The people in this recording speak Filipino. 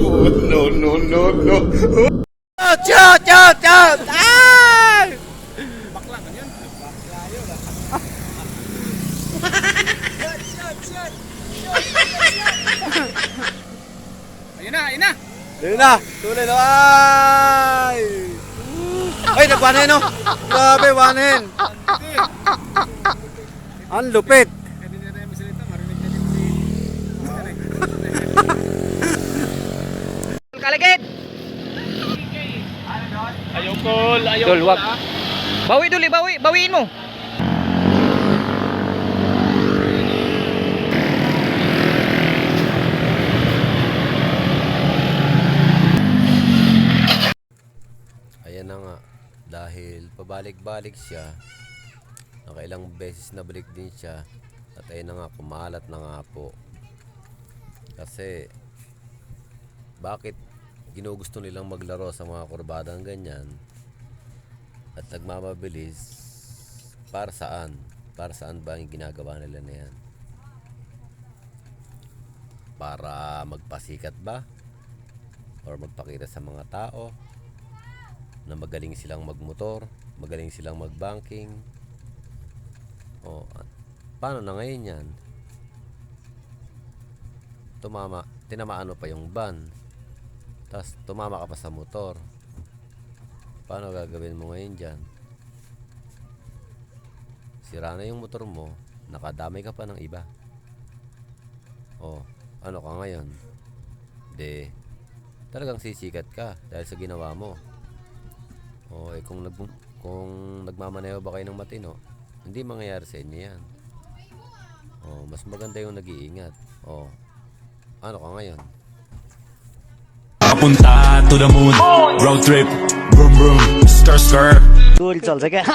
No, no, no, no. Chot! Chot! Chot! Ay! Bakla ka yan. Bakla yun. Shot. Ayun na, ayun na. Ayun na! Tuloy na! Ay! Ay, nagwanen no? Grabe, wanen! Ang lupit! Hindi na tayo masalita. Marinig na din si... Kalagit! Ayaw call. Dol, wag. Bawi, Dol, bawiin mo. Ayan na nga, dahil pabalik-balik siya, nakailang beses na break din siya, at ayun na nga, kumalat na nga po. Kasi, bakit ginugusto nilang maglaro sa mga kurbadang ganyan at nagmamabilis? Para saan? Para saan ba yung ginagawa nila na yan? Para magpasikat ba? Or magpakita sa mga tao na magaling silang magmotor, magaling silang magbanking? O, paano na ngayon yan? Tinamaan mo pa yung van, tapos tumama ka pa sa motor. Paano gagawin mo ngayon dyan? Sira na yung motor mo, nakadamay ka pa ng iba. O, ano ka ngayon? Talagang sisikat ka dahil sa ginawa mo. O, kung nagmamaneho ba kayo ng matino, hindi mangyayari sa inyo yan. O, mas maganda yung nag-iingat. O, ano ka ngayon? Papunta to the moon, road trip, vroom vroom, skr skr. Dol, sige.